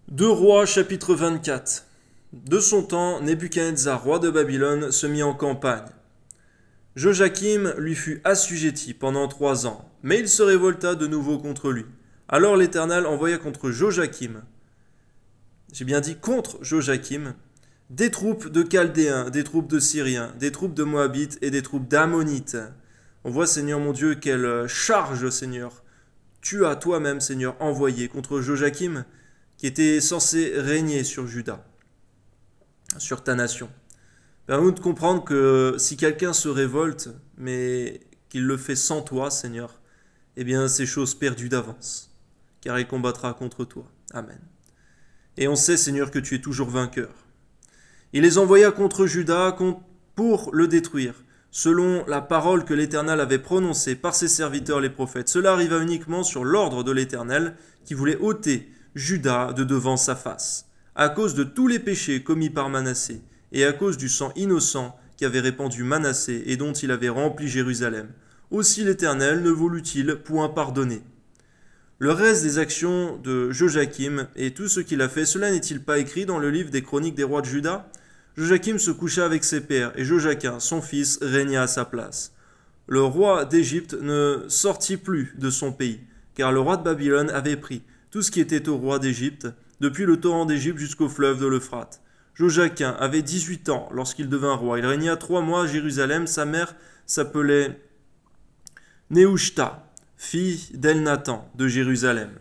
Deux Rois, chapitre 24. De son temps, Nebuchadnezzar, roi de Babylone, se mit en campagne. Joachim lui fut assujetti pendant 3 ans, mais il se révolta de nouveau contre lui. Alors l'Éternel envoya contre Joachim, j'ai bien dit contre Joachim, des troupes de Chaldéens, des troupes de Syriens, des troupes de Moabites et des troupes d'Ammonites. On voit, Seigneur mon Dieu, quelle charge, Seigneur, tu as toi-même, Seigneur, envoyé contre Joachim, qui était censé régner sur Juda, sur ta nation. Permets-nous de comprendre que si quelqu'un se révolte, mais qu'il le fait sans toi, Seigneur, eh bien c'est chose perdue d'avance, car il combattra contre toi. Amen. Et on sait, Seigneur, que tu es toujours vainqueur. Il les envoya contre Juda pour le détruire, selon la parole que l'Éternel avait prononcée par ses serviteurs les prophètes. Cela arriva uniquement sur l'ordre de l'Éternel, qui voulait ôter Juda de devant sa face, à cause de tous les péchés commis par Manassé, et à cause du sang innocent qu'avait répandu Manassé et dont il avait rempli Jérusalem. Aussi l'Éternel ne voulut-il point pardonner. Le reste des actions de Joachim et tout ce qu'il a fait, cela n'est-il pas écrit dans le livre des chroniques des rois de Juda? Joachim se coucha avec ses pères, et Joachim, son fils, régna à sa place. Le roi d'Égypte ne sortit plus de son pays, car le roi de Babylone avait pris tout ce qui était au roi d'Égypte, depuis le torrent d'Égypte jusqu'au fleuve de l'Euphrate. Joachim avait 18 ans lorsqu'il devint roi. Il régna 3 mois à Jérusalem. Sa mère s'appelait Nehushta, fille d'Elnathan de Jérusalem.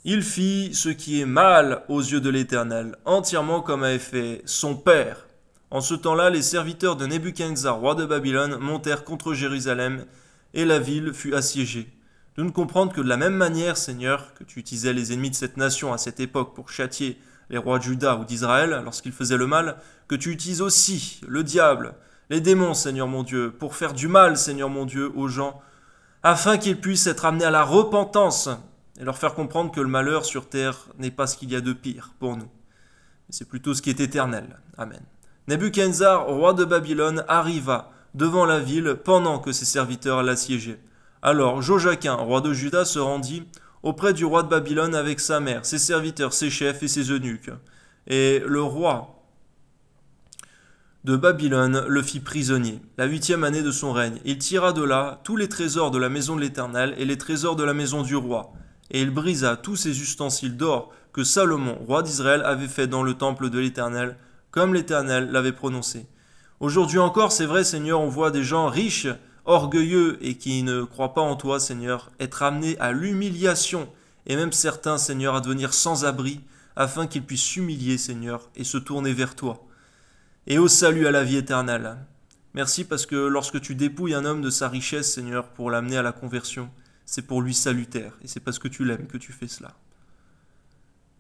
Il fit ce qui est mal aux yeux de l'Éternel, entièrement comme avait fait son père. En ce temps-là, les serviteurs de Nebuchadnezzar, roi de Babylone, montèrent contre Jérusalem, et la ville fut assiégée. De nous comprendre que de la même manière, Seigneur, que tu utilisais les ennemis de cette nation à cette époque pour châtier les rois de Juda ou d'Israël lorsqu'ils faisaient le mal, que tu utilises aussi le diable, les démons, Seigneur mon Dieu, pour faire du mal, Seigneur mon Dieu, aux gens, afin qu'ils puissent être amenés à la repentance et leur faire comprendre que le malheur sur terre n'est pas ce qu'il y a de pire pour nous. C'est plutôt ce qui est éternel. Amen. Nebuchadnezzar, roi de Babylone, arriva devant la ville pendant que ses serviteurs l'assiégeaient. Alors Joachim, roi de Juda, se rendit auprès du roi de Babylone avec sa mère, ses serviteurs, ses chefs et ses eunuques. Et le roi de Babylone le fit prisonnier, la 8e année de son règne. Il tira de là tous les trésors de la maison de l'Éternel et les trésors de la maison du roi. Et il brisa tous ces ustensiles d'or que Salomon, roi d'Israël, avait fait dans le temple de l'Éternel, comme l'Éternel l'avait prononcé. Aujourd'hui encore, c'est vrai, Seigneur, on voit des gens riches, orgueilleux et qui ne croient pas en toi, Seigneur, être amenés à l'humiliation, et même certains, Seigneur, à devenir sans abri, afin qu'ils puissent s'humilier, Seigneur, et se tourner vers toi. Et au salut à la vie éternelle. Merci parce que lorsque tu dépouilles un homme de sa richesse, Seigneur, pour l'amener à la conversion, c'est pour lui salutaire, et c'est parce que tu l'aimes que tu fais cela.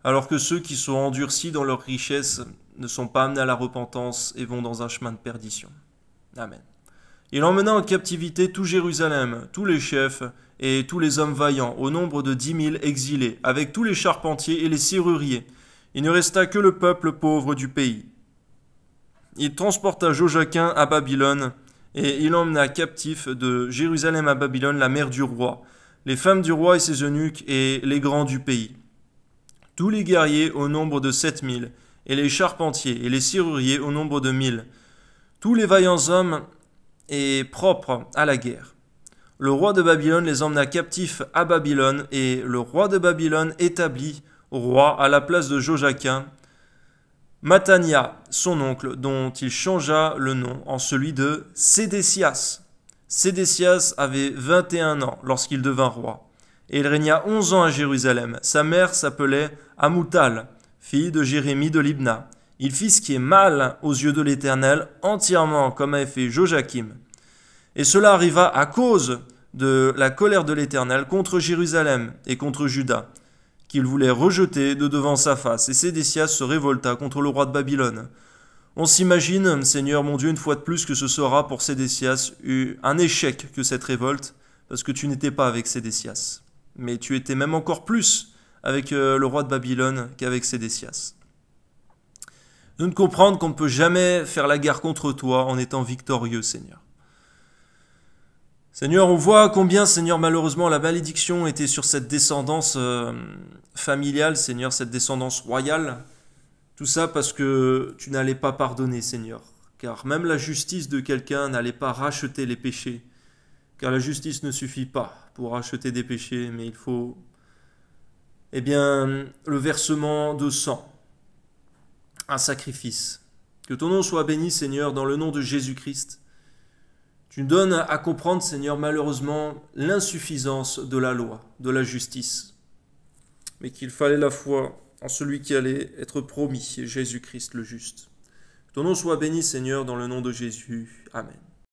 Alors que ceux qui sont endurcis dans leur richesse ne sont pas amenés à la repentance et vont dans un chemin de perdition. Amen. Il emmena en captivité tout Jérusalem, tous les chefs et tous les hommes vaillants, au nombre de 10 000 exilés, avec tous les charpentiers et les serruriers. Il ne resta que le peuple pauvre du pays. Il transporta Joachim à Babylone, et il emmena captif de Jérusalem à Babylone la mère du roi, les femmes du roi et ses eunuques, et les grands du pays. Tous les guerriers au nombre de 7 000, et les charpentiers et les serruriers au nombre de 1 000. Tous les vaillants hommes et propres à la guerre. Le roi de Babylone les emmena captifs à Babylone, et le roi de Babylone établit roi à la place de Joachim Mathania, son oncle, dont il changea le nom en celui de Sédécias. Sédécias avait 21 ans lorsqu'il devint roi, et il régna 11 ans à Jérusalem. Sa mère s'appelait Amoutal, fille de Jérémie de Libna. Il fit ce qui est mal aux yeux de l'Éternel, entièrement comme avait fait Joachim. Et cela arriva à cause de la colère de l'Éternel contre Jérusalem et contre Juda, qu'il voulait rejeter de devant sa face. Et Sédécias se révolta contre le roi de Babylone. On s'imagine, Seigneur mon Dieu, une fois de plus que ce sera pour Sédécias un échec que cette révolte, parce que tu n'étais pas avec Sédécias. Mais tu étais même encore plus avec le roi de Babylone qu'avec Sédécias. Nous ne comprendre qu'on ne peut jamais faire la guerre contre toi en étant victorieux, Seigneur. Seigneur, on voit combien, Seigneur, malheureusement, la malédiction était sur cette descendance familiale, Seigneur, cette descendance royale. Tout ça parce que tu n'allais pas pardonner, Seigneur. Car même la justice de quelqu'un n'allait pas racheter les péchés. Car la justice ne suffit pas pour racheter des péchés, mais il faut, le versement de sang, un sacrifice. Que ton nom soit béni, Seigneur, dans le nom de Jésus-Christ. Tu nous donnes à comprendre, Seigneur, malheureusement, l'insuffisance de la loi, de la justice, mais qu'il fallait la foi en celui qui allait être promis, Jésus-Christ le juste. Que ton nom soit béni, Seigneur, dans le nom de Jésus. Amen.